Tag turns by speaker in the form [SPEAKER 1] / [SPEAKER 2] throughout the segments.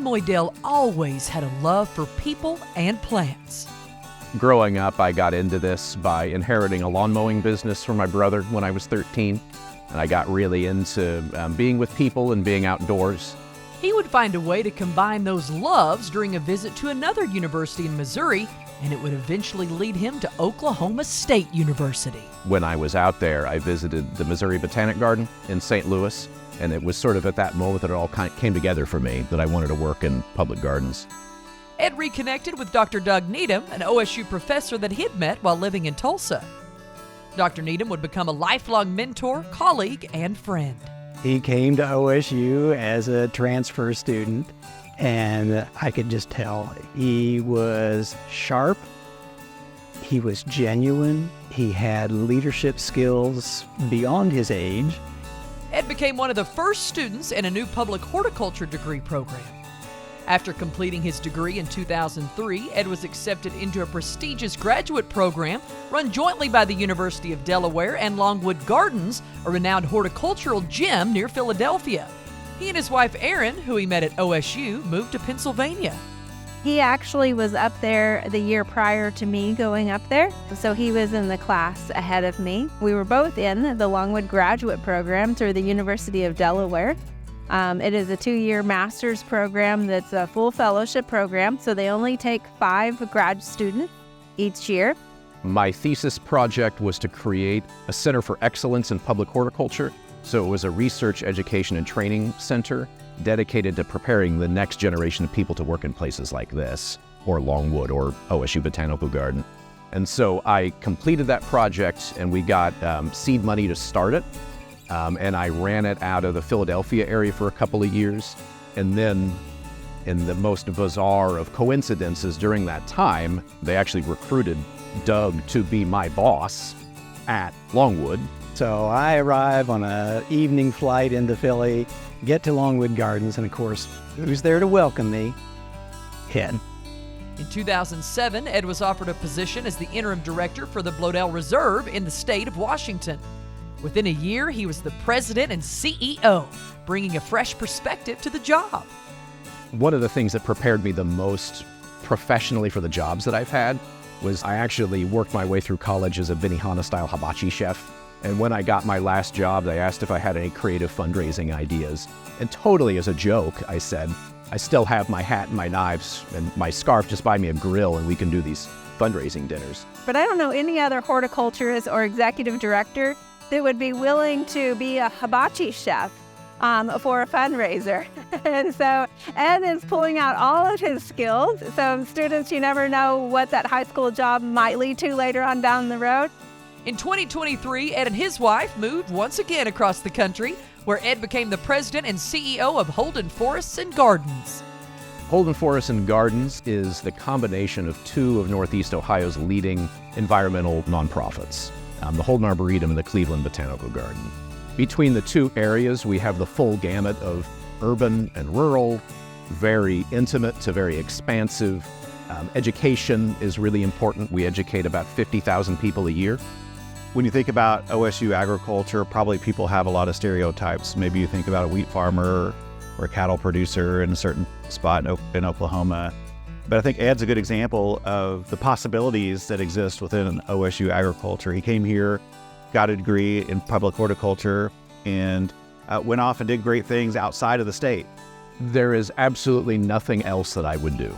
[SPEAKER 1] Moydell always had a love for people and plants.
[SPEAKER 2] Growing up, I got into this by inheriting a lawn mowing business from my brother when I was 13, and I got really into being with people and being outdoors.
[SPEAKER 1] He would find a way to combine those loves during a visit to another university in Missouri, and it would eventually lead him to Oklahoma State University.
[SPEAKER 2] When I was out there, I visited the Missouri Botanic Garden in St. Louis, and it was sort of at that moment that it all came together for me, that I wanted to work in public gardens.
[SPEAKER 1] Ed reconnected with Dr. Doug Needham, an OSU professor that he'd met while living in Tulsa. Dr. Needham would become a lifelong mentor, colleague, and friend.
[SPEAKER 3] He came to OSU as a transfer student, and I could just tell he was sharp, he was genuine, he had leadership skills beyond his age.
[SPEAKER 1] Ed became one of the first students in a new public horticulture degree program. After completing his degree in 2003, Ed was accepted into a prestigious graduate program run jointly by the University of Delaware and Longwood Gardens, a renowned horticultural gem near Philadelphia. He and his wife Erin, who he met at OSU, moved to Pennsylvania.
[SPEAKER 4] He actually was up there the year prior to me going up there, so he was in the class ahead of me. We were both in the Longwood graduate program through the University of Delaware. It is a 2-year master's program that's a full fellowship program, so they only take 5 grad students each year.
[SPEAKER 2] My thesis project was to create a Center for Excellence in Public Horticulture. So it was a research, education, and training center dedicated to preparing the next generation of people to work in places like this, or Longwood, or OSU Botanical Garden. And so I completed that project, and we got seed money to start it. And I ran it out of the Philadelphia area for a couple of years. And then, in the most bizarre of coincidences during that time, they actually recruited Doug to be my boss at Longwood.
[SPEAKER 3] So I arrive on an evening flight into Philly, get to Longwood Gardens, and of course, who's there to welcome me? Ed.
[SPEAKER 1] In 2007, Ed was offered a position as the interim director for the Moydell Reserve in the state of Washington. Within a year, he was the president and CEO, bringing a fresh perspective to the job.
[SPEAKER 2] One of the things that prepared me the most professionally for the jobs that I've had was I actually worked my way through college as a Benihana-style hibachi chef. And when I got my last job, they asked if I had any creative fundraising ideas. And totally as a joke, I said, I still have my hat and my knives and my scarf, just buy me a grill and we can do these fundraising dinners.
[SPEAKER 4] But I don't know any other horticulturist or executive director that would be willing to be a hibachi chef for a fundraiser. And so Ed is pulling out all of his skills. So students, you never know what that high school job might lead to later on down the road.
[SPEAKER 1] In 2023, Ed and his wife moved once again across the country, where Ed became the president and CEO of Holden Forests and Gardens.
[SPEAKER 2] Holden Forests and Gardens is the combination of 2 of Northeast Ohio's leading environmental nonprofits, the Holden Arboretum and the Cleveland Botanical Garden. Between the 2 areas, we have the full gamut of urban and rural, very intimate to very expansive. Education is really important. We educate about 50,000 people a year.
[SPEAKER 5] When you think about OSU agriculture, probably people have a lot of stereotypes. Maybe you think about a wheat farmer or a cattle producer in a certain spot in Oklahoma. But I think Ed's a good example of the possibilities that exist within OSU agriculture. He came here, got a degree in public horticulture, and went off and did great things outside of the state.
[SPEAKER 2] There is absolutely nothing else that I would do.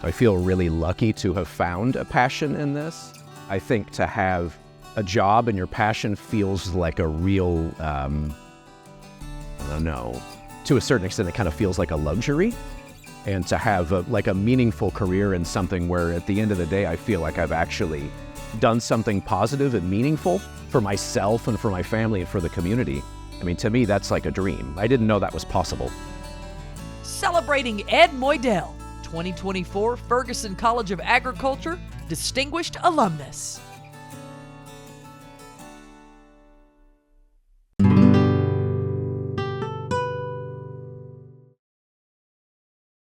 [SPEAKER 2] I feel really lucky to have found a passion in this. I think to have a job and your passion feels like a real, I don't know, to a certain extent it kind of feels like a luxury. And to have a meaningful career in something where at the end of the day I feel like I've actually done something positive and meaningful for myself and for my family and for the community. I mean, to me, that's like a dream. I didn't know that was possible.
[SPEAKER 1] Celebrating Ed Moydell, 2024 Ferguson College of Agriculture Distinguished Alumnus.